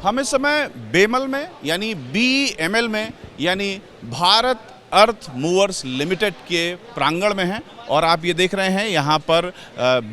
हम इस समय बेमल में यानी BEML में यानी भारत अर्थ मूवर्स लिमिटेड के प्रांगण में हैं और आप ये देख रहे हैं यहाँ पर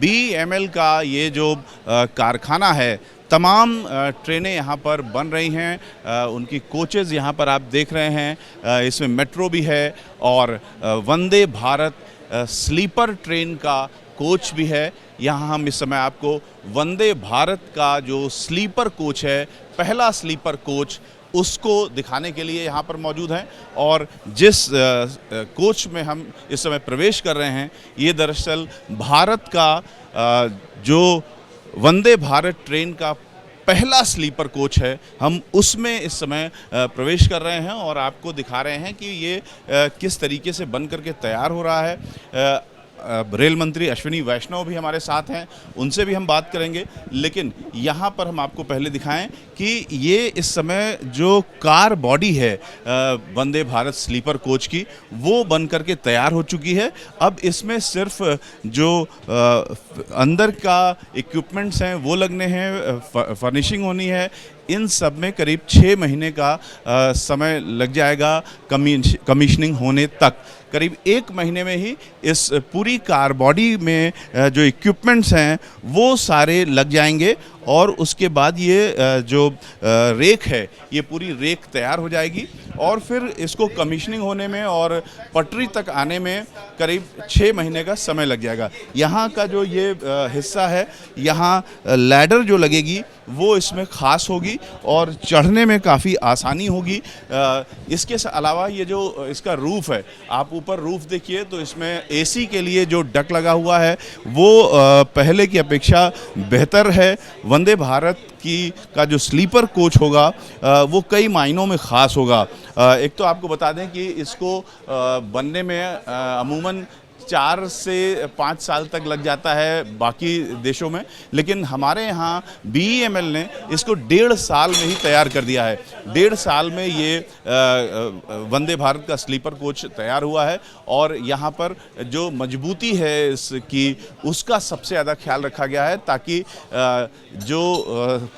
BEML का ये जो कारखाना है, तमाम ट्रेनें यहाँ पर बन रही हैं। उनकी कोचेज़ यहाँ पर आप देख रहे हैं, इसमें मेट्रो भी है और वंदे भारत स्लीपर ट्रेन का कोच भी है। यहाँ हम इस समय आपको वंदे भारत का जो स्लीपर कोच है, पहला स्लीपर कोच, उसको दिखाने के लिए यहाँ पर मौजूद हैं। और जिस कोच में हम इस समय प्रवेश कर रहे हैं, ये दरअसल भारत का जो वंदे भारत ट्रेन का पहला स्लीपर कोच है। हम उसमें इस समय प्रवेश कर रहे हैं और आपको दिखा रहे हैं कि ये किस तरीके से बन करके तैयार हो रहा है। रेल मंत्री अश्विनी वैष्णव भी हमारे साथ हैं, उनसे भी हम बात करेंगे। लेकिन यहाँ पर हम आपको पहले दिखाएं कि ये इस समय जो कार बॉडी है वंदे भारत स्लीपर कोच की, वो बन करके तैयार हो चुकी है। अब इसमें सिर्फ जो अंदर का इक्विपमेंट्स हैं वो लगने हैं, फर्निशिंग होनी है। इन सब में करीब 6 महीने का समय लग जाएगा कमीशनिंग होने तक। करीब 1 महीने में ही इस पूरी कार बॉडी में जो इक्विपमेंट्स हैं वो सारे लग जाएंगे और उसके बाद ये जो रेक है, ये पूरी रेक तैयार हो जाएगी और फिर इसको कमीशनिंग होने में और पटरी तक आने में करीब 6 महीने का समय लग जाएगा। यहाँ का जो ये हिस्सा है, यहाँ लैडर जो लगेगी वो इसमें ख़ास होगी और चढ़ने में काफ़ी आसानी होगी। इसके अलावा ये जो इसका रूफ़ है, आप ऊपर रूफ़ देखिए तो इसमें AC के लिए जो डक लगा हुआ है वो पहले की अपेक्षा बेहतर है। वंदे भारत का जो स्लीपर कोच होगा वो कई मायनों में ख़ास होगा। एक तो आपको बता दें कि इसको बनने में अमूमन 4 से 5 साल तक लग जाता है बाकी देशों में, लेकिन हमारे यहाँ BEML ने इसको 1.5 साल में ही तैयार कर दिया है। 1.5 साल में ये वंदे भारत का स्लीपर कोच तैयार हुआ है और यहाँ पर जो मजबूती है इसकी, उसका सबसे ज़्यादा ख्याल रखा गया है ताकि जो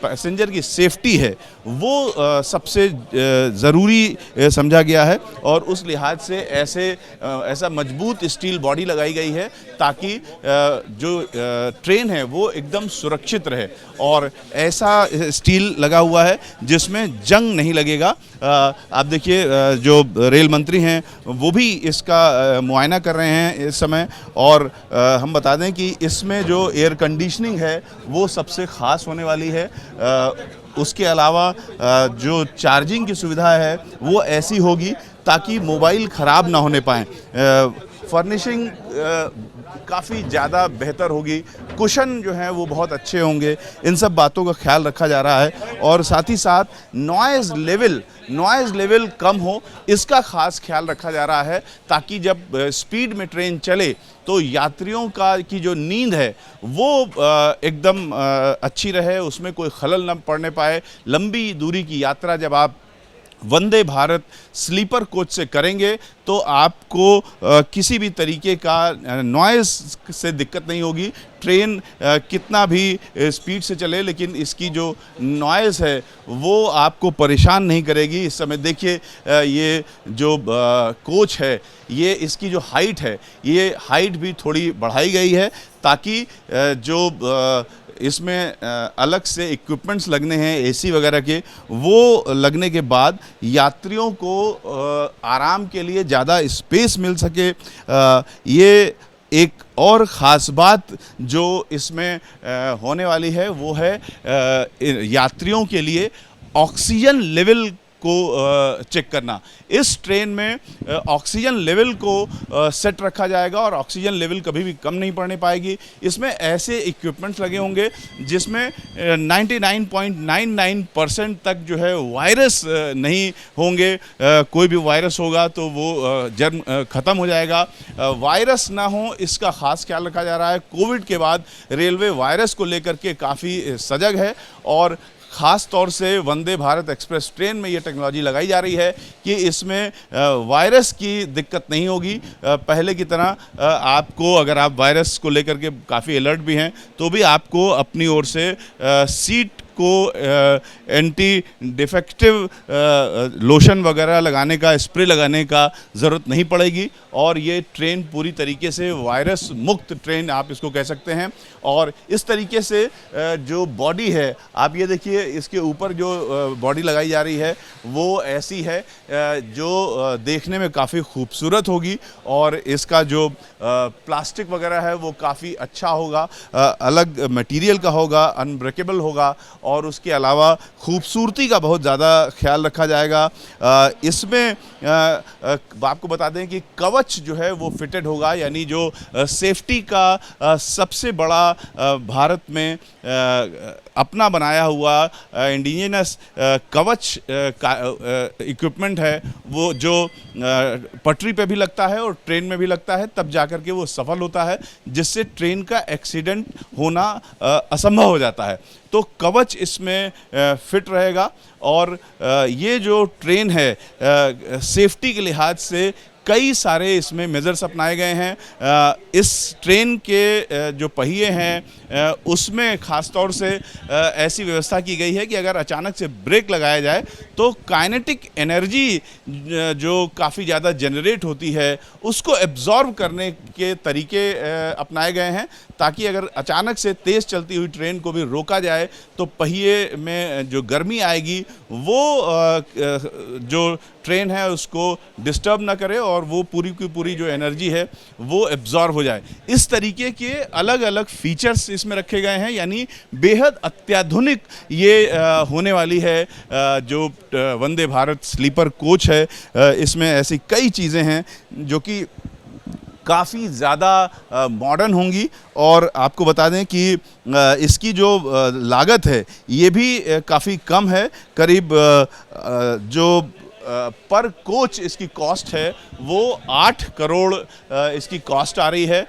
पैसेंजर की सेफ्टी है वो सबसे ज़रूरी समझा गया है और उस लिहाज से ऐसा मजबूत स्टील बॉडी लगाई गई है ताकि जो ट्रेन है वो एकदम सुरक्षित रहे। और ऐसा स्टील लगा हुआ है जिसमें जंग नहीं लगेगा। आप देखिए जो रेल मंत्री हैं वो भी इसका मुआयना कर रहे हैं इस समय। और हम बता दें कि इसमें जो एयर कंडीशनिंग है वो सबसे ख़ास होने वाली है। उसके अलावा जो चार्जिंग की सुविधा है वो ऐसी होगी ताकि मोबाइल ख़राब ना होने पाएँ। फर्निशिंग काफ़ी ज़्यादा बेहतर होगी, कुशन जो हैं वो बहुत अच्छे होंगे। इन सब बातों का ख्याल रखा जा रहा है और साथ ही साथ नॉइज़ लेवल कम हो, इसका ख़ास ख्याल रखा जा रहा है ताकि जब स्पीड में ट्रेन चले तो यात्रियों की जो नींद है वो एकदम अच्छी रहे, उसमें कोई खलल न पड़ने पाए। लंबी दूरी की यात्रा जब आप वंदे भारत स्लीपर कोच से करेंगे तो आपको किसी भी तरीके का नॉइज़ से दिक्कत नहीं होगी। ट्रेन कितना भी स्पीड से चले, लेकिन इसकी जो नॉइज़ है वो आपको परेशान नहीं करेगी। इस समय देखिए ये जो कोच है, ये इसकी जो हाइट है, ये हाइट भी थोड़ी बढ़ाई गई है ताकि जो इसमें अलग से इक्विपमेंट्स लगने हैं AC वगैरह के, वो लगने के बाद यात्रियों को आराम के लिए ज़्यादा स्पेस मिल सके। ये एक और ख़ास बात जो इसमें होने वाली है वो है यात्रियों के लिए ऑक्सीजन लेवल को चेक करना। इस ट्रेन में ऑक्सीजन लेवल को सेट रखा जाएगा और ऑक्सीजन लेवल कभी भी कम नहीं पड़ने पाएगी। इसमें ऐसे इक्विपमेंट्स लगे होंगे जिसमें 99.99% तक जो है वायरस नहीं होंगे। कोई भी वायरस होगा तो वो जर्म ख़त्म हो जाएगा। वायरस ना हो, इसका ख़ास ख्याल रखा जा रहा है। कोविड के बाद रेलवे वायरस को लेकर के काफ़ी सजग है और ख़ास तौर से वंदे भारत एक्सप्रेस ट्रेन में ये टेक्नोलॉजी लगाई जा रही है कि इसमें वायरस की दिक्कत नहीं होगी। पहले की तरह आपको, अगर आप वायरस को लेकर के काफ़ी अलर्ट भी हैं तो भी आपको अपनी ओर से सीट आपको एंटी डिफेक्टिव लोशन वगैरह लगाने का, स्प्रे लगाने का ज़रूरत नहीं पड़ेगी और ये ट्रेन पूरी तरीके से वायरस मुक्त ट्रेन आप इसको कह सकते हैं। और इस तरीके से जो बॉडी है, आप ये देखिए, इसके ऊपर जो बॉडी लगाई जा रही है वो ऐसी है जो देखने में काफ़ी खूबसूरत होगी और इसका जो प्लास्टिक वगैरह है वो काफ़ी अच्छा होगा, अलग मटेरियल का होगा, अनब्रेकेबल होगा और उसके अलावा खूबसूरती का बहुत ज़्यादा ख्याल रखा जाएगा। इसमें आपको बता दें कि कवच जो है वो फिटेड होगा, यानी जो सेफ्टी का सबसे बड़ा भारत में अपना बनाया हुआ इंडिजिनस कवच का इक्विपमेंट है, वो जो पटरी पे भी लगता है और ट्रेन में भी लगता है, तब जाकर के वो सफल होता है, जिससे ट्रेन का एक्सीडेंट होना असंभव हो जाता है। तो कवच इसमें फिट रहेगा और ये जो ट्रेन है सेफ्टी के लिहाज से कई सारे इसमें मेजर्स अपनाए गए हैं। इस ट्रेन के जो पहिए हैं उसमें ख़ास तौर से ऐसी व्यवस्था की गई है कि अगर अचानक से ब्रेक लगाया जाए तो काइनेटिक एनर्जी जो काफ़ी ज़्यादा जनरेट होती है उसको एब्जॉर्ब करने के तरीके अपनाए गए हैं, ताकि अगर अचानक से तेज़ चलती हुई ट्रेन को भी रोका जाए तो पहिए में जो गर्मी आएगी वो जो ट्रेन है उसको डिस्टर्ब ना करे और वो पूरी की पूरी जो एनर्जी है वो एब्जॉर्ब हो जाए। इस तरीके के अलग अलग फीचर्स इसमें रखे गए हैं, यानी बेहद अत्याधुनिक ये होने वाली है जो वंदे भारत स्लीपर कोच है। इसमें ऐसी कई चीज़ें हैं जो कि काफ़ी ज़्यादा मॉडर्न होंगी और आपको बता दें कि इसकी जो लागत है ये भी काफ़ी कम है, करीब जो पर कोच इसकी कॉस्ट है वो 8 करोड़ इसकी कॉस्ट आ रही है,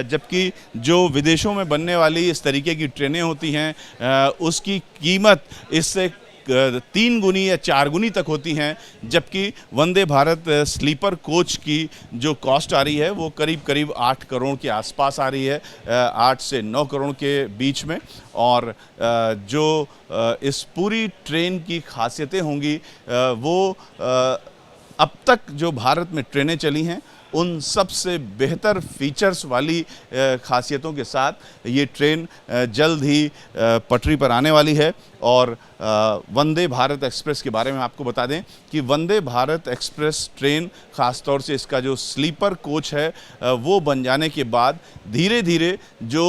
जबकि जो विदेशों में बनने वाली इस तरीके की ट्रेनें होती हैं उसकी कीमत इससे 3 गुनी या 4 गुनी तक होती हैं, जबकि वंदे भारत स्लीपर कोच की जो कॉस्ट आ रही है वो करीब करीब 8 करोड़ के आसपास आ रही है, 8 से 9 करोड़ के बीच में। और जो इस पूरी ट्रेन की खासियतें होंगी वो अब तक जो भारत में ट्रेनें चली हैं उन सबसे बेहतर फीचर्स वाली खासियतों के साथ ये ट्रेन जल्द ही पटरी पर आने वाली है। और वंदे भारत एक्सप्रेस के बारे में आपको बता दें कि वंदे भारत एक्सप्रेस ट्रेन ख़ास तौर से इसका जो स्लीपर कोच है वो बन जाने के बाद धीरे धीरे जो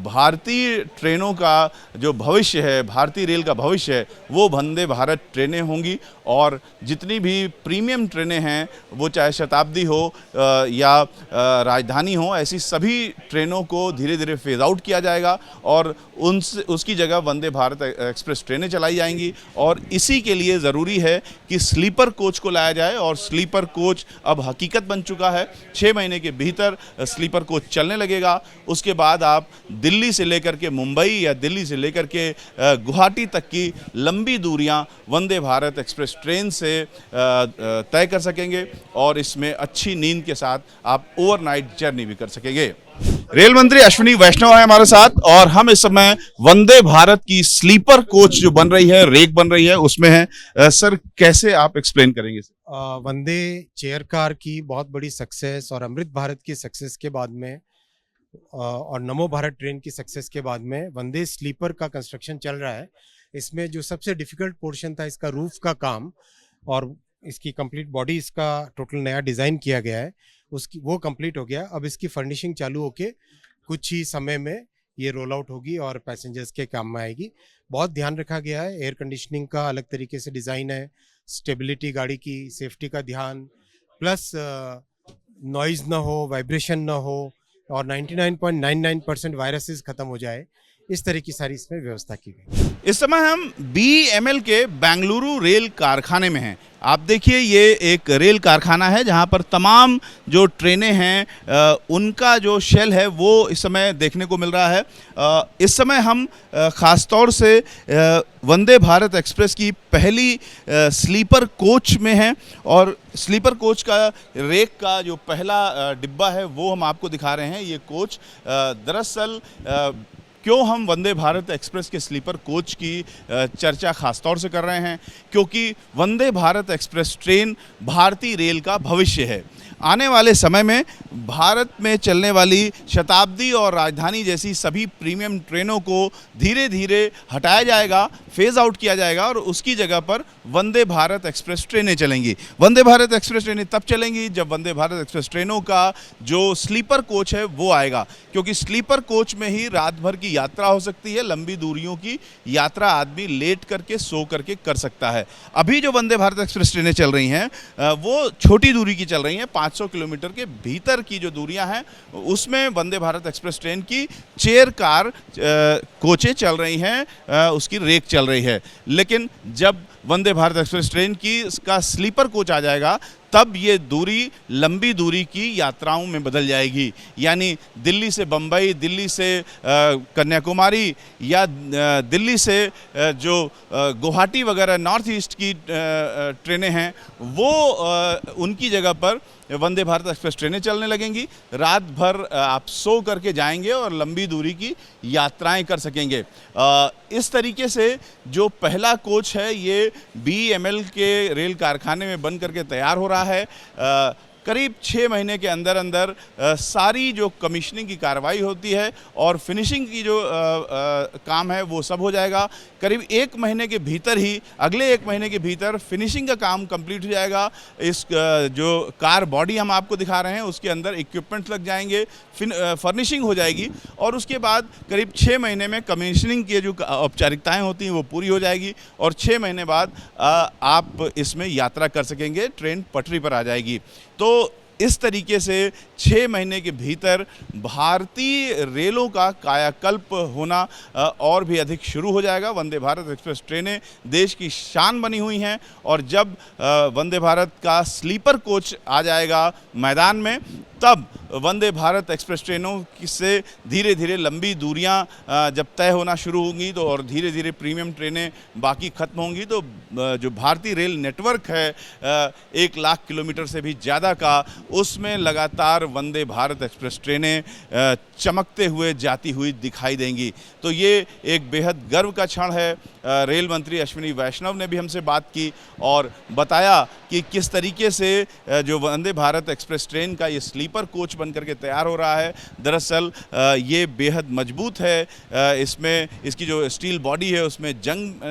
भारतीय ट्रेनों का जो भविष्य है, भारतीय रेल का भविष्य है, वो वंदे भारत ट्रेनें होंगी। और जितनी भी प्रीमियम ट्रेनें हैं, वो चाहे शताब्दी हो या राजधानी हो, ऐसी सभी ट्रेनों को धीरे धीरे फेज आउट किया जाएगा और उसकी जगह वंदे भारत एक्सप्रेस ट्रेनें चलाई जाएंगी। और इसी के लिए ज़रूरी है कि स्लीपर कोच को लाया जाए और स्लीपर कोच अब हकीकत बन चुका है। 6 महीने के भीतर स्लीपर कोच चलने लगेगा। उसके बाद आप दिल्ली से लेकर के मुंबई या दिल्ली से लेकर के गुवाहाटी तक की लंबी दूरियां वंदे भारत एक्सप्रेस ट्रेन से तय कर सकेंगे और इसमें अच्छी नींद के साथ आप ओवरनाइट जर्नी भी कर सकेंगे। रेल मंत्री अश्विनी वैष्णव है हमारे साथ और हम इस समय वंदे भारत की स्लीपर कोच जो बन रही है, रेक बन रही है, उसमें है। सर, कैसे आप एक्सप्लेन करेंगे? वंदे चेयर कार की बहुत बड़ी सक्सेस और अमृत भारत की सक्सेस के बाद में और नमो भारत ट्रेन की सक्सेस के बाद में वंदे स्लीपर का कंस्ट्रक्शन चल रहा है। इसमें जो सबसे डिफिकल्ट पोर्शन था इसका रूफ का काम और इसकी कंप्लीट बॉडी, इसका टोटल नया डिज़ाइन किया गया है, उसकी वो कंप्लीट हो गया। अब इसकी फर्निशिंग चालू होके कुछ ही समय में ये रोल आउट होगी और पैसेंजर्स के काम में आएगी। बहुत ध्यान रखा गया है, एयर कंडीशनिंग का अलग तरीके से डिज़ाइन है, स्टेबिलिटी गाड़ी की, सेफ्टी का ध्यान, प्लस नॉइज़ ना हो, वाइब्रेशन ना हो और 99.99% वायरसेस खत्म हो जाए, इस तरह की सारी इसमें व्यवस्था की गई। इस समय हम BEML के बेंगलुरु रेल कारखाने में हैं। आप देखिए, ये एक रेल कारखाना है जहां पर तमाम जो ट्रेनें हैं उनका जो शेल है वो इस समय देखने को मिल रहा है। इस समय हम ख़ास तौर से वंदे भारत एक्सप्रेस की पहली स्लीपर कोच में हैं और स्लीपर कोच का रेक का जो पहला डिब्बा है वो हम आपको दिखा रहे हैं। ये कोच दरअसल क्यों हम वंदे भारत एक्सप्रेस के स्लीपर कोच की चर्चा खासतौर से कर रहे हैं? क्योंकि वंदे भारत एक्सप्रेस ट्रेन भारतीय रेल का भविष्य है। आने वाले समय में भारत में चलने वाली शताब्दी और राजधानी जैसी सभी प्रीमियम ट्रेनों को धीरे धीरे हटाया जाएगा, फेज आउट किया जाएगा और उसकी जगह पर वंदे भारत एक्सप्रेस ट्रेनें चलेंगी। वंदे भारत एक्सप्रेस ट्रेनें तब चलेंगी जब वंदे भारत एक्सप्रेस ट्रेनों का जो स्लीपर कोच है वो आएगा, क्योंकि स्लीपर कोच में ही रात भर की यात्रा हो सकती है। लंबी दूरियों की यात्रा आदमी लेट करके सो करके कर सकता है। अभी जो वंदे भारत एक्सप्रेस ट्रेनें चल रही हैं वो छोटी दूरी की चल रही हैं, 500 किलोमीटर के भीतर की जो दूरियां हैं उसमें वंदे भारत एक्सप्रेस ट्रेन की चेयर कार कोचें चल रही हैं, उसकी रेक चल रही है। लेकिन जब वंदे भारत एक्सप्रेस ट्रेन की इसका स्लीपर कोच आ जाएगा तब ये दूरी लंबी दूरी की यात्राओं में बदल जाएगी। यानी दिल्ली से बम्बई, दिल्ली से कन्याकुमारी या दिल्ली से जो गुवाहाटी वगैरह नॉर्थ ईस्ट की ट्रेनें हैं वो उनकी जगह पर वंदे भारत एक्सप्रेस ट्रेनें चलने लगेंगी। रात भर आप सो करके जाएंगे और लंबी दूरी की यात्राएं कर सकेंगे। इस तरीके से जो पहला कोच है ये BEML के रेल कारखाने में बन करके तैयार हो रहा है। करीब 6 महीने के अंदर अंदर सारी जो कमीशनिंग की कार्रवाई होती है और फिनिशिंग की जो काम है वो सब हो जाएगा। करीब 1 महीने के भीतर ही, अगले 1 महीने के भीतर फिनिशिंग का काम कंप्लीट हो जाएगा। इस जो कार बॉडी हम आपको दिखा रहे हैं उसके अंदर इक्विपमेंट्स लग जाएंगे, फर्निशिंग हो जाएगी और उसके बाद करीब 6 महीने में कमीशनिंग की जो औपचारिकताएँ होती हैं वो पूरी हो जाएगी और 6 महीने बाद आप इसमें यात्रा कर सकेंगे, ट्रेन पटरी पर आ जाएगी। तो इस तरीके से 6 महीने के भीतर भारतीय रेलों का कायाकल्प होना और भी अधिक शुरू हो जाएगा। वंदे भारत एक्सप्रेस ट्रेनें देश की शान बनी हुई हैं और जब वंदे भारत का स्लीपर कोच आ जाएगा मैदान में तब वंदे भारत एक्सप्रेस ट्रेनों से धीरे धीरे लंबी दूरियां जब तय होना शुरू होंगी तो और धीरे धीरे प्रीमियम ट्रेनें बाकी ख़त्म होंगी तो जो भारतीय रेल नेटवर्क है 1 लाख किलोमीटर से भी ज़्यादा का, उसमें लगातार वंदे भारत एक्सप्रेस ट्रेनें चमकते हुए जाती हुई दिखाई देंगी। तो ये एक बेहद गर्व का क्षण है। रेल मंत्री अश्विनी वैष्णव ने भी हमसे बात की और बताया कि किस तरीके से जो वंदे भारत एक्सप्रेस ट्रेन का ये स्लीपर कोच बन करके तैयार हो रहा है। दरअसल ये बेहद मजबूत है, इसमें इसकी जो स्टील बॉडी है उसमें जंग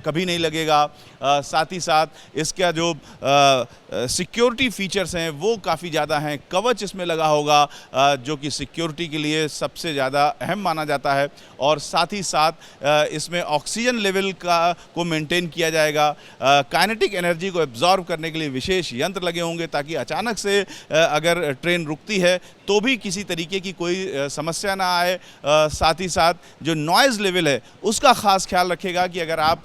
कभी नहीं लगेगा। साथ ही साथ इसका जो सिक्योरिटी फीचर्स हैं वो काफ़ी ज़्यादा हैं। कवच इसमें लगा होगा जो कि सिक्योरिटी के लिए सबसे ज़्यादा अहम माना जाता है और साथ ही साथ इसमें ऑक्सीजन लेवल को मेंटेन किया जाएगा। काइनेटिक एनर्जी को एब्जॉर्ब करने के लिए विशेष यंत्र लगे होंगे ताकि अचानक से अगर ट्रेन रुकती है तो भी किसी तरीके की कोई समस्या ना आए। साथ ही साथ जो नॉइज़ लेवल है उसका ख़ास ख्याल रखेगा कि अगर आप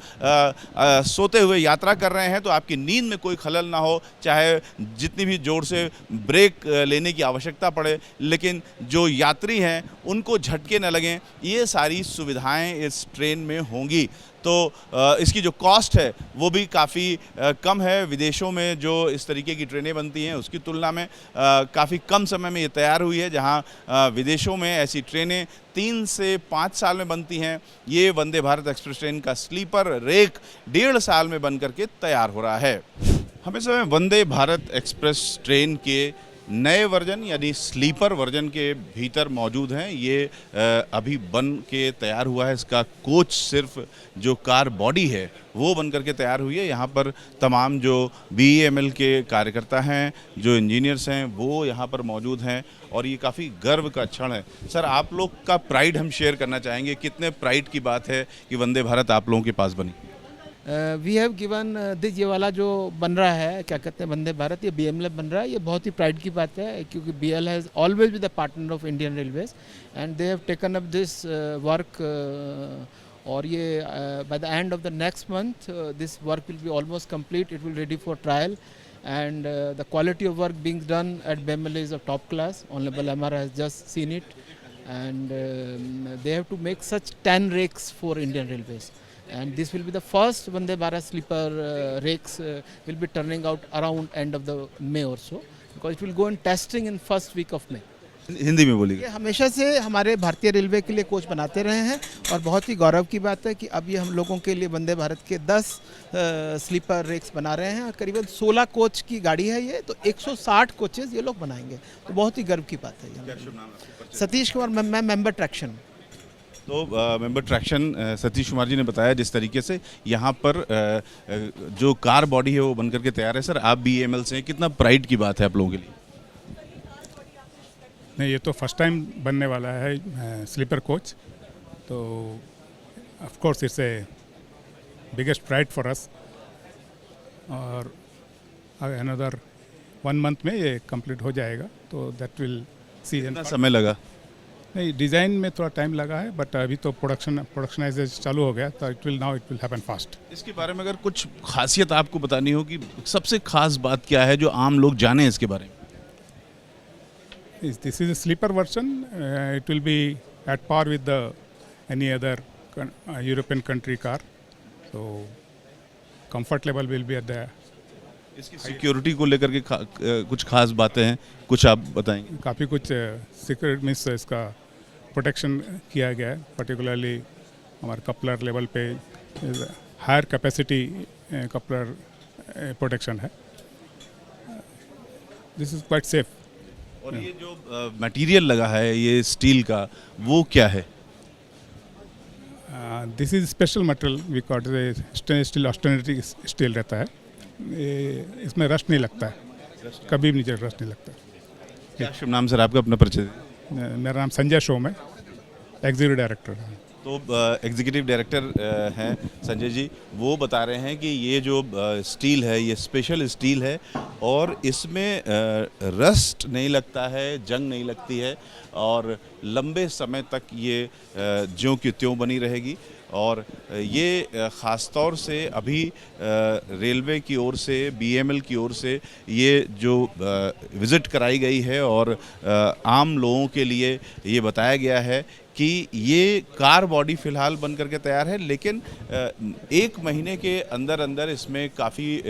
सोते हुए यात्रा कर रहे हैं तो आपकी नींद में कोई खलल ना हो, चाहे जितनी भी ज़ोर से ब्रेक लेने की आवश्यकता पड़े, लेकिन जो यात्री हैं उनको झटके न लगें। ये सारी सुविधाएं इस ट्रेन में होंगी। तो इसकी जो कॉस्ट है वो भी काफ़ी कम है। विदेशों में जो इस तरीके की ट्रेनें बनती हैं उसकी तुलना में काफ़ी कम समय में ये तैयार हुई है। जहां विदेशों में ऐसी ट्रेनें 3 से 5 साल में बनती हैं, ये वंदे भारत एक्सप्रेस ट्रेन का स्लीपर रेक 1.5 साल में बन करके तैयार हो रहा है। हम इस समय वंदे भारत एक्सप्रेस ट्रेन के नए वर्जन यानी स्लीपर वर्जन के भीतर मौजूद हैं। ये अभी बन के तैयार हुआ है। इसका कोच सिर्फ जो कार बॉडी है वो बन करके तैयार हुई है। यहाँ पर तमाम जो BEML के कार्यकर्ता हैं, जो इंजीनियर्स हैं, वो यहाँ पर मौजूद हैं और ये काफ़ी गर्व का क्षण है। सर, आप लोग का प्राइड हम शेयर करना चाहेंगे। कितने प्राइड की बात है कि वंदे भारत आप लोगों के पास बनी? वी हैव गिवन दिस, ये वाला जो बन रहा है क्या कहते हैं वंदे भारत, ये BML बन रहा है। ये बहुत ही प्राइड की बात है क्योंकि BL has always be the partner of Indian railways and they have taken up this work. और ये by the end of the next month this work will be almost complete, it will ready for trial and the quality of work being done at BML is of top class. Honorable MR has just seen it and they have to make such 10 rakes for Indian Railways. And this will be the first Vande Bharat sleeper rakes will be turning out around end of the May or so, because it will go in testing in first week of May. Hindi में बोलिए। ये हमेशा से हमारे भारतीय railway के लिए coach बनाते रहे हैं और बहुत ही गौरव की बात है कि अब ये हम लोगों के लिए वंदे भारत के 10 स्लीपर रेक्स बना रहे हैं और करीबन 16 कोच की गाड़ी है ये, तो 160 कोचेज ये लोग बनाएंगे, तो बहुत ही गर्व की बात है ये। सतीश कुमार, मैं मेंबर ट्रैक्शन। तो मेंबर ट्रैक्शन सतीश कुमार जी ने बताया जिस तरीके से यहाँ पर जो कार बॉडी है वो बन करके तैयार है। सर आप BEML से हैं, कितना प्राइड की बात है आप लोगों के लिए? नहीं, ये तो फर्स्ट टाइम बनने वाला है स्लीपर कोच, तो of course it's a biggest pride for us. और अनदर 1 मंथ में ये कंप्लीट हो जाएगा, तो दैट विल सी। कितना समय लगा? नहीं, डिज़ाइन में थोड़ा टाइम लगा है, बट अभी तो प्रोडक्शनाइजेशन चालू हो गया, तो इट विल हैपन फास्ट। इसके बारे में अगर कुछ खासियत आपको बतानी हो कि सबसे खास बात क्या है जो आम लोग जाने इसके बारे में? This is a sleeper version. It will be at par with any other European country car. So comfort level will be at the. इसकी सिक्योरिटी को लेकर के कुछ खास बातें हैं, कुछ आप बताएंगे? काफ़ी कुछ सिक्योरिटी मीन्स इसका प्रोटेक्शन किया गया है, पर्टिकुलरली हमारे कपलर लेवल पे हायर कैपेसिटी कपलर प्रोटेक्शन है। This is quite safe. और ये जो मटेरियल लगा है ये स्टील का, वो क्या है? This is special material, we caught stainless steel, austenitic steel रहता है। इसमें रस्ट नहीं लगता है, कभी भी नीचे रस्ट नहीं लगता। क्या शुभ नाम सर आपका, अपना परिचय दीजिए। मेरा नाम संजय शोम है, एग्जीक्यूटिव डायरेक्टर है। तो एग्जीक्यूटिव डायरेक्टर हैं संजय जी, वो बता रहे हैं कि ये जो स्टील है ये स्पेशल स्टील है और इसमें रस्ट नहीं लगता है, जंग नहीं लगती है और लंबे समय तक ये ज्यों की त्यों बनी रहेगी। और ये ख़ास तौर से अभी रेलवे की ओर से, BEML की ओर से ये जो विज़िट कराई गई है और आम लोगों के लिए ये बताया गया है कि ये कार बॉडी फ़िलहाल बन करके तैयार है, लेकिन 1 महीने के अंदर अंदर इसमें काफ़ी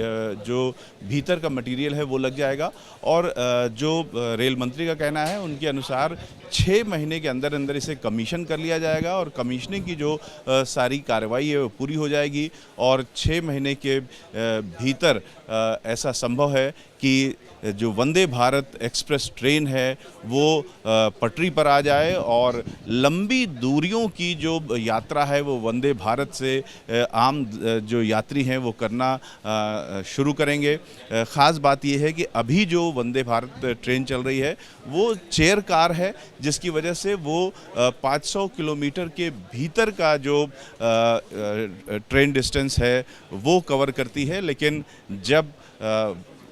जो भीतर का मटेरियल है वो लग जाएगा। और जो रेल मंत्री का कहना है उनके अनुसार 6 महीने के अंदर अंदर इसे कमीशन कर लिया जाएगा और कमीशनिंग की जो सारी कार्रवाई है वो पूरी हो जाएगी और 6 महीने के भीतर ऐसा संभव है कि जो वंदे भारत एक्सप्रेस ट्रेन है वो पटरी पर आ जाए और लंबी दूरियों की जो यात्रा है वो वंदे भारत से आम जो यात्री हैं वो करना शुरू करेंगे। ख़ास बात ये है कि अभी जो वंदे भारत ट्रेन चल रही है वो चेयर कार है, जिसकी वजह से वो 500 किलोमीटर के भीतर का जो ट्रेन डिस्टेंस है वो कवर करती है। लेकिन जब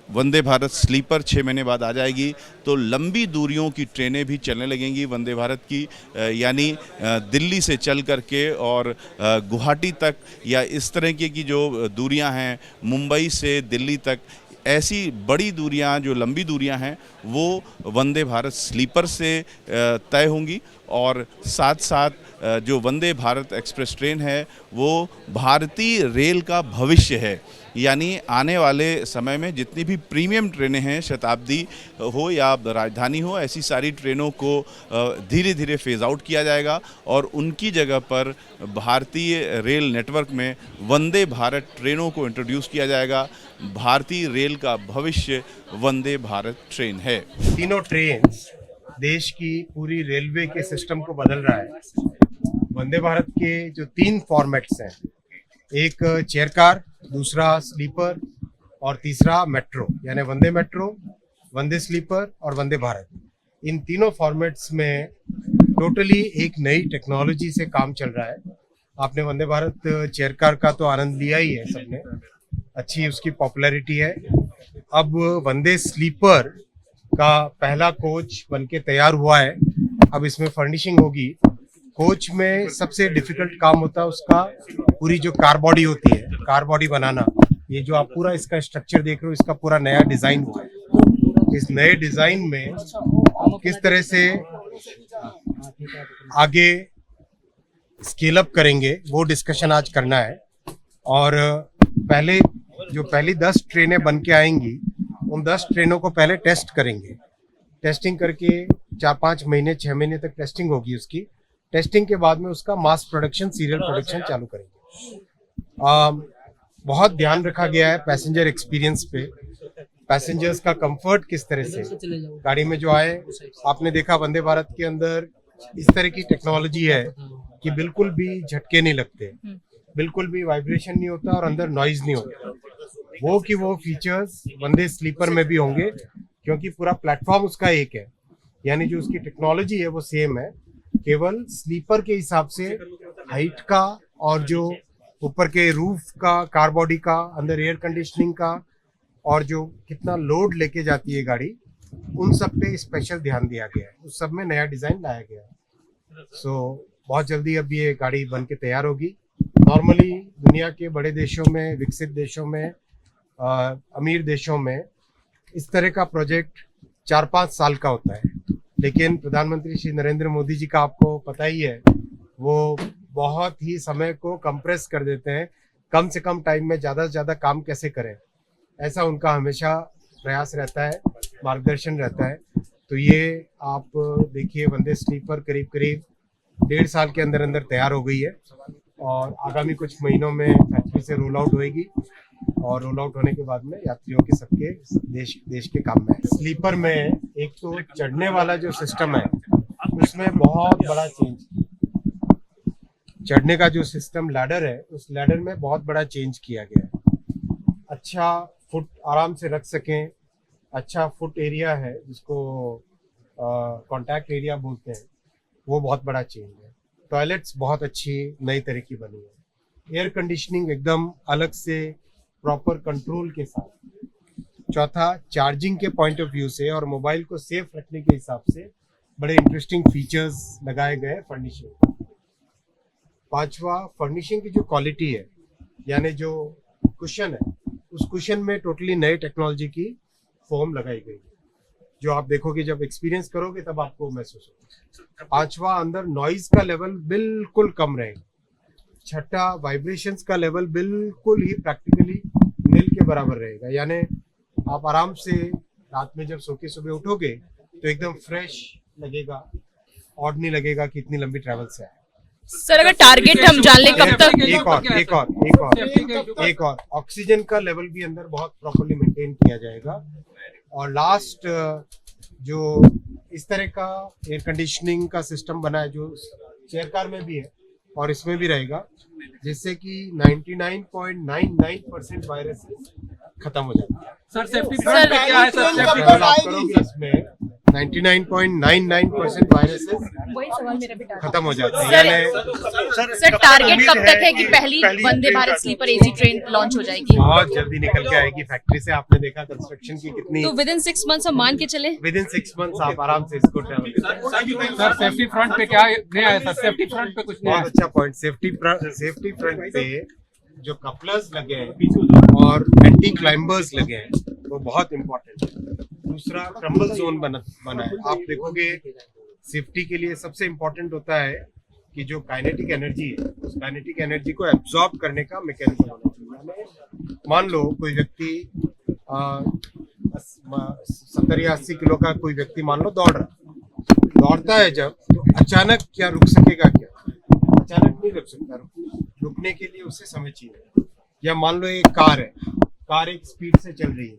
वंदे भारत स्लीपर 6 महीने बाद आ जाएगी तो लंबी दूरियों की ट्रेनें भी चलने लगेंगी वंदे भारत की, यानी दिल्ली से चल करके और गुवाहाटी तक या इस तरह की जो दूरियां हैं, मुंबई से दिल्ली तक, ऐसी बड़ी दूरियां जो लंबी दूरियां हैं वो वंदे भारत स्लीपर से तय होंगी। और साथ साथ जो वंदे भारत एक्सप्रेस ट्रेन है वो भारतीय रेल का भविष्य है, यानी आने वाले समय में जितनी भी प्रीमियम ट्रेनें हैं, शताब्दी हो या राजधानी हो, ऐसी सारी ट्रेनों को धीरे धीरे फेज आउट किया जाएगा और उनकी जगह पर भारतीय रेल नेटवर्क में वंदे भारत ट्रेनों को इंट्रोड्यूस किया जाएगा। भारतीय रेल का भविष्य वंदे भारत ट्रेन है। तीनों ट्रेन देश की पूरी रेलवे के सिस्टम को बदल रहा है। वंदे भारत के जो 3 फॉर्मेट्स हैं, एक चेयर कार, दूसरा स्लीपर और तीसरा मेट्रो, यानी वंदे मेट्रो, वंदे स्लीपर और वंदे भारत। इन तीनों फॉर्मेट्स में टोटली एक नई टेक्नोलॉजी से काम चल रहा है। आपने वंदे भारत चेयर कार का तो आनंद लिया ही है सबने, अच्छी उसकी पॉपुलैरिटी है। अब वंदे स्लीपर का पहला कोच बनके तैयार हुआ है, अब इसमें फर्निशिंग होगी। कोच में सबसे डिफिकल्ट काम होता है उसका पूरी जो कार बॉडी होती है, कार बॉडी बनाना। ये जो आप पूरा इसका स्ट्रक्चर देख रहे हो, इसका पूरा नया डिजाइन हुआ है। इस नए डिजाइन में किस तरह से आगे स्केल अप करेंगे वो डिस्कशन आज करना है। और पहली 10 ट्रेनें बन के आएंगी, उन 10 ट्रेनों को पहले टेस्ट करेंगे। टेस्टिंग करके 4-5 महीने 6 महीने तक टेस्टिंग होगी उसकी। टेस्टिंग के बाद में उसका मास प्रोडक्शन, सीरियल प्रोडक्शन चालू करेंगे। बहुत ध्यान रखा गया है पैसेंजर एक्सपीरियंस पे, पैसेंजर्स का कंफर्ट किस तरह से गाड़ी में जो आए। आपने देखा वंदे भारत के अंदर इस तरह की टेक्नोलॉजी है कि बिल्कुल भी झटके नहीं लगते, बिल्कुल भी वाइब्रेशन नहीं होता और अंदर नॉइज नहीं होता। वो फीचर्स वंदे स्लीपर में भी होंगे, क्योंकि पूरा प्लेटफॉर्म उसका एक है, यानी जो उसकी टेक्नोलॉजी है वो सेम है। केवल स्लीपर के हिसाब से हाइट का और जो ऊपर के रूफ का, कार बॉडी का, अंदर एयर कंडीशनिंग का और जो कितना लोड लेके जाती है गाड़ी, उन सब पे स्पेशल ध्यान दिया गया है। उस सब में नया डिजाइन लाया गया है। बहुत जल्दी अब ये गाड़ी बन के तैयार होगी। नॉर्मली दुनिया के बड़े देशों में, विकसित देशों में, अमीर देशों में इस तरह का प्रोजेक्ट 4-5 साल का होता है, लेकिन प्रधानमंत्री श्री नरेंद्र मोदी जी का आपको पता ही है, वो बहुत ही समय को कंप्रेस कर देते हैं। कम से कम टाइम में ज़्यादा से ज़्यादा काम कैसे करें, ऐसा उनका हमेशा प्रयास रहता है, मार्गदर्शन रहता है। तो ये आप देखिए, वंदे स्लीपर करीब 1.5 साल के अंदर अंदर तैयार हो गई है और आगामी कुछ महीनों में फैक्ट्री से रोल आउट होएगी और रोल आउट होने के बाद में यात्रियों के सबके देश के काम में। स्लीपर में एक तो चढ़ने वाला जो सिस्टम है उसमें बहुत बड़ा चेंज, चढ़ने का जो सिस्टम लैडर है उस लैडर में बहुत बड़ा चेंज किया गया है। अच्छा फुट आराम से रख सकें, अच्छा फुट एरिया है जिसको कॉन्टैक्ट एरिया बोलते हैं, वो बहुत बड़ा चेंज है। टॉयलेट्स बहुत अच्छी नई तरह की बनी है। एयर कंडीशनिंग एकदम अलग से प्रॉपर कंट्रोल के साथ। चौथा, चार्जिंग के पॉइंट ऑफ व्यू से और मोबाइल को सेफ रखने के हिसाब से बड़े इंटरेस्टिंग फीचर्स लगाए गए फर्निशिंग। पांचवा, फर्निशिंग की जो क्वालिटी है, यानी जो कुशन है, उस कुशन में टोटली नई टेक्नोलॉजी की फोम लगाई गई, जो आप देखोगे जब एक्सपीरियंस करोगे तब आपको महसूस होगा। पांचवा, अंदर नॉइज का लेवल बिल्कुल कम रहेगा। छठा, वाइब्रेशंस का लेवल बिल्कुल ही प्रैक्टिकली नील के बराबर रहेगा, यानी आप आराम से रात में जब सो के सुबह उठोगे तो एकदम फ्रेश लगेगा, ऑड नहीं लगेगा कि इतनी लंबी ट्रैवल से है। सर अगर टारगेट हम जान लें कब तक? एक और ऑक्सीजन का लेवल भी अंदर बहुत प्रॉपर्ली मेंटेन किया जाएगा। और लास्ट, जो इस तरह का एयर कंडीशनिंग का सिस्टम बना है जो चेयर कार में भी है और इसमें भी रहेगा, जिससे कि 99.99% वायरसेस खत्म हो जाते हैं। सर सेफ्टी फ्रंट पे क्या है सर? सेफ्टी फ्रंट आप करोगे इसमें 99.99% वायरसेस वही सवाल मेरा भी खत्म हो जाते हैं। सर, यानी सर टारगेट कब तक है कि पहली Vande Bharat sleeper AC train launch हो जाएगी? बहुत जल्दी निकल के आएगी फैक्ट्री से। आपने देखा कंस्ट्रक्शन की कितनी, तो विद इन 6 मंथ्स हम मान के चले? विद इन 6 मंथ्स आप आराम से इसको ट्रैवल करें। सर सेफ्टी फ्रंट पे क्या नया है सर? सेफ्टी फ्रंट पे कुछ नया बहुत है? अच्छा पॉइंट। सेफ्टी फ्रंट पे जो कपलर्स लगे हैं और एंटी क्लाइंबर्स लगे हैं वो बहुत इंपॉर्टेंट है। दूसरा, क्रम्बल जोन बना है। आप देखोगे सेफ्टी के लिए सबसे इम्पोर्टेंट होता है कि जो काइनेटिक एनर्जी है, उस काइनेटिक एनर्जी को एब्जॉर्ब करने का मैकेनिज्म होना चाहिए। मान लो कोई व्यक्ति 70 या 80 किलो का कोई व्यक्ति मान लो दौड़ता है जब, तो अचानक क्या रुक सकेगा? क्या अचानक नहीं रुक सकता। रुकने के लिए उसे समय चाहिए। या मान लो एक कार है, कार एक स्पीड से चल रही है,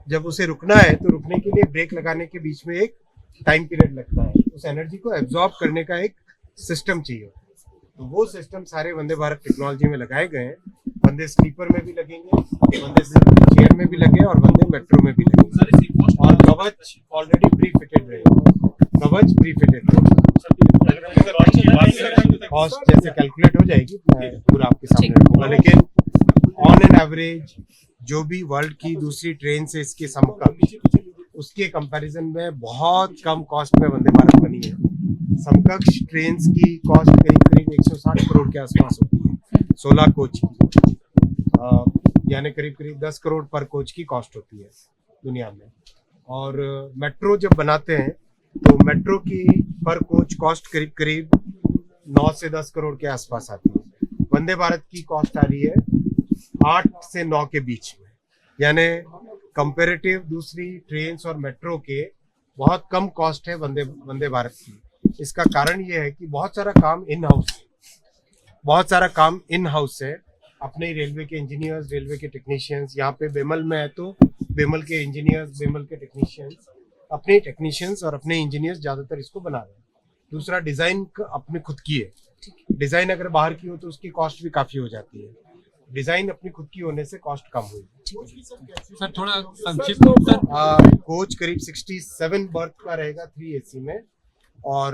जब उसे रुकना है तो रुकने के लिए ब्रेक लगाने के बीच में एक टाइम पीरियड लगता है। उस एनर्जी को एब्जॉर्ब करने का एक सिस्टम चाहिए। तो वो सिस्टम सारे वंदे भारत टेक्नोलॉजी में लगाए गए हैं। वंदे स्लीपर में भी लगेंगे, वंदे चेयर में भी लगे और वंदे मेट्रो में भी लगेंगे। और कवच ऑलरेडी प्री फिटेड रहेगा। कवच प्री फिटेड कॉस्ट जैसे कैलकुलेट हो जाएगी, मैं पूरा आपके सामने रखूंगा। लेकिन ऑन एन एवरेज जो भी वर्ल्ड की दूसरी ट्रेन से इसके समकक्ष, उसके कंपैरिजन में बहुत कम कॉस्ट में वंदे भारत बनी है। समकक्ष ट्रेन की कॉस्ट करीब 160 करोड़ के आसपास होती है 16 कोच की, यानी करीब 10 करोड़ पर कोच की कॉस्ट होती है दुनिया में। और मेट्रो जब बनाते हैं तो मेट्रो की पर कोच कॉस्ट करीब 9 से 10 करोड़ के आसपास आती है। वंदे भारत की कॉस्ट आ रही है 8 से 9 के बीच में, यानी कंपैरेटिव दूसरी ट्रेन्स और मेट्रो के बहुत कम कॉस्ट है वंदे वंदे भारत की। इसका कारण ये है कि बहुत सारा काम इन हाउस है। अपने रेलवे के इंजीनियर्स, रेलवे के टेक्नीशियंस, यहाँ पे बेमल में है तो बेमल के इंजीनियर्स, बेमल के टेक्नीशियंस और अपने इंजीनियर्स ज्यादातर इसको बना रहे हैं। दूसरा, डिजाइन अपनी खुद की है। डिजाइन अगर बाहर की हो तो उसकी कॉस्ट भी काफी हो जाती है। डिजाइन अपनी खुद की होने से कॉस्ट कम हुई। सर थोड़ा संक्षिप्त सर। कोच करीब 67 बर्थ का रहेगा 3 AC में, और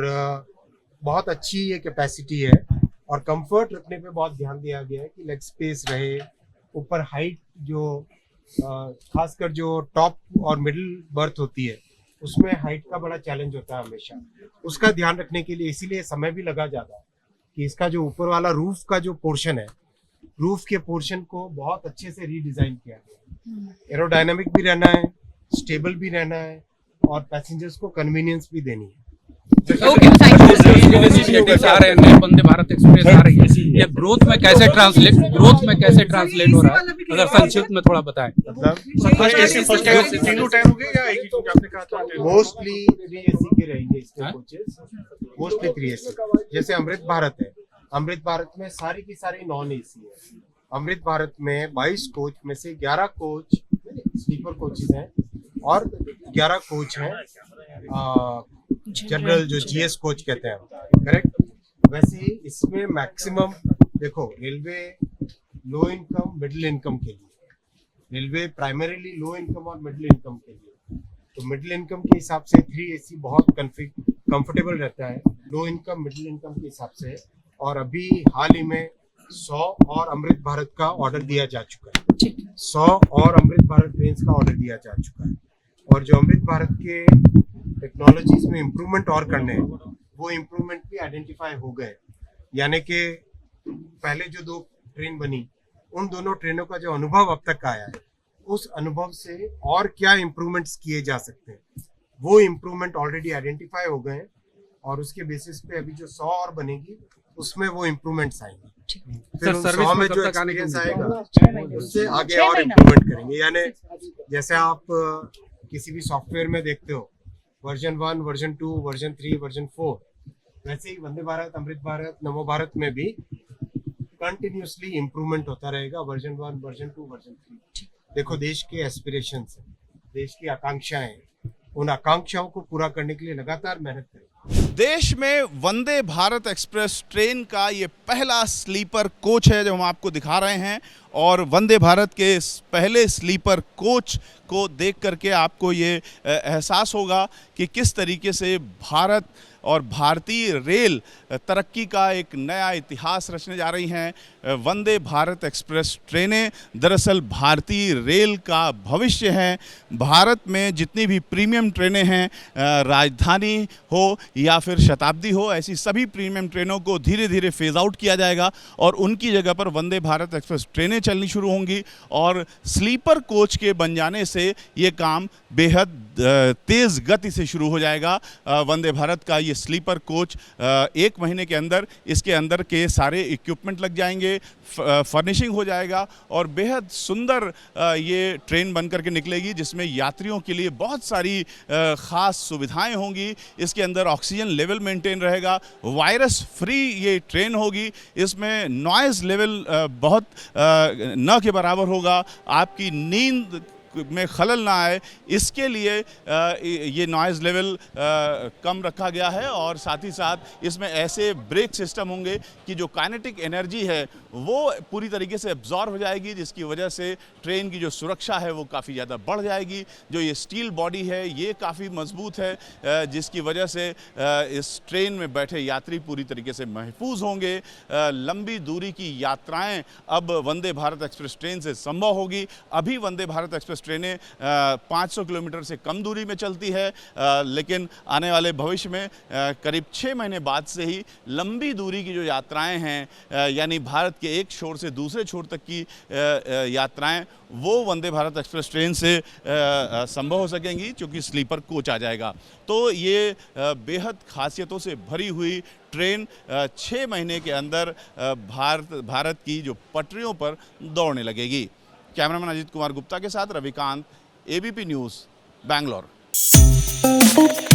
बहुत अच्छी ये कैपेसिटी है। और कंफर्ट रखने पे बहुत ध्यान दिया गया है कि लेग स्पेस रहे, ऊपर हाइट जो खासकर जो टॉप और मिडिल बर्थ होती है उसमें हाइट का बड़ा चैलेंज होता है हमेशा, उसका ध्यान रखने के लिए इसीलिए समय भी लगा ज़्यादा कि इसका जो ऊपर वाला रूफ का जो पोर्शन है, रूफ के पोर्शन को बहुत अच्छे से रीडिजाइन किया गया। एरोडायनामिक भी रहना है, स्टेबल भी रहना है, और पैसेंजर्स को कन्वीनियंस भी देनी है। ओके, इनिशिएटिव्स आ रहे हैं, नए वंदे भारत एक्सप्रेस आ रही है, ये ग्रोथ में कैसे ट्रांसलेट हो रहा है, अगर संक्षिप्त में थोड़ा बताएं। मतलब मोस्टली 3 AC के रहेंगे इसके कोचेस, मोस्टली 3 AC। जैसे अमृत भारत है, अमृत भारत में सारी की सारी नॉन AC है। अमृत भारत में 22 कोच में से 11 कोच स्लीपर कोचेस हैं और 11 कोच हैं जनरल, जो GS कोच कहते हैं, करेक्ट। वैसे ही इसमें मैक्सिमम देखो, railway low income, middle income के लिए, रेलवे प्राइमरीली लो इनकम और मिडिल इनकम के लिए, तो मिडिल इनकम के हिसाब से 3 AC बहुत कंफर्टेबल रहता है, लो इनकम मिडिल इनकम के हिसाब से। और अभी हाल ही में 100 और अमृत भारत का ऑर्डर दिया जा चुका है, 100 और अमृत भारत ट्रेन का ऑर्डर दिया जा चुका है। और जो अमृत भारत के टेक्नोलॉजीज में इम्प्रूवमेंट और करने हैं, वो इम्प्रूवमेंट भी आइडेंटिफाई हो गए। यानी कि पहले जो 2 ट्रेन बनी, उन दोनों ट्रेनों का जो अनुभव अब तक आया है, उस अनुभव से और क्या इम्प्रूवमेंट्स किए जा सकते हैं, वो इम्प्रूवमेंट ऑलरेडी आइडेंटिफाई हो गए हैं। और उसके बेसिस पे अभी जो 100 और बनेगी उसमें वो इम्प्रूवमेंट्स आएंगे। फिर 100 में जो एक्सपीरियंस आएगा उससे आगे और इम्प्रूवमेंट करेंगे। यानी जैसे आप किसी भी सॉफ्टवेयर में देखते हो वर्जन 1, वर्जन 2, वर्जन 3, वर्जन 4, वैसे ही वंदे भारत, अमृत भारत, नमो भारत में भी कंटिन्यूसली इम्प्रूवमेंट होता रहेगा। Version 1, version 2, version 3। देखो, देश के एस्पिरेशंस हैं, देश की आकांक्षाएं हैं, उन आकांक्षाओं को पूरा करने के लिए लगातार मेहनत करें। देश में वंदे भारत एक्सप्रेस ट्रेन का ये पहला स्लीपर कोच है जो हम आपको दिखा रहे हैं। और वंदे भारत के इस पहले स्लीपर कोच को देख करके आपको ये एहसास होगा कि किस तरीके से भारत और भारतीय रेल तरक्की का एक नया इतिहास रचने जा रही हैं। वंदे भारत एक्सप्रेस ट्रेनें दरअसल भारतीय रेल का भविष्य हैं। भारत में जितनी भी प्रीमियम ट्रेनें हैं, राजधानी हो या फिर शताब्दी हो, ऐसी सभी प्रीमियम ट्रेनों को धीरे धीरे फेज आउट किया जाएगा और उनकी जगह पर वंदे भारत एक्सप्रेस ट्रेनें चलनी शुरू होंगी। और स्लीपर कोच के बन जाने से ये काम बेहद तेज़ गति से शुरू हो जाएगा। वंदे भारत का ये स्लीपर कोच 1 महीने के अंदर इसके अंदर के सारे इक्विपमेंट लग जाएंगे, फर्निशिंग हो जाएगा और बेहद सुंदर ये ट्रेन बन करके निकलेगी, जिसमें यात्रियों के लिए बहुत सारी ख़ास सुविधाएं होंगी। इसके अंदर ऑक्सीजन लेवल मेंटेन रहेगा, वायरस फ्री ये ट्रेन होगी, इसमें नॉइज़ लेवल बहुत न के बराबर होगा, आपकी नींद में खलल ना आए इसके लिए ये नॉइज़ लेवल कम रखा गया है। और साथ ही साथ इसमें ऐसे ब्रेक सिस्टम होंगे कि जो काइनेटिक एनर्जी है वो पूरी तरीके से एब्जॉर्ब हो जाएगी, जिसकी वजह से ट्रेन की जो सुरक्षा है वो काफ़ी ज़्यादा बढ़ जाएगी। जो ये स्टील बॉडी है ये काफ़ी मजबूत है, जिसकी वजह से इस ट्रेन में बैठे यात्री पूरी तरीके से महफूज होंगे। लंबी दूरी की यात्राएं अब वंदे भारत एक्सप्रेस ट्रेन से संभव होगी। अभी वंदे भारत एक्सप्रेस ट्रेनें 500 किलोमीटर से कम दूरी में चलती है, लेकिन आने वाले भविष्य में करीब 6 महीने बाद से ही लंबी दूरी की जो यात्राएं हैं, यानी भारत के एक छोर से दूसरे छोर तक की यात्राएं, वो वंदे भारत एक्सप्रेस ट्रेन से संभव हो सकेंगी, क्योंकि स्लीपर कोच आ जाएगा। तो ये बेहद खासियतों से भरी हुई ट्रेन 6 महीने के अंदर भारत की जो पटरियों पर दौड़ने लगेगी। कैमरामैन अजीत कुमार गुप्ता के साथ रविकांत, ABP न्यूज़, बैंगलोर। है।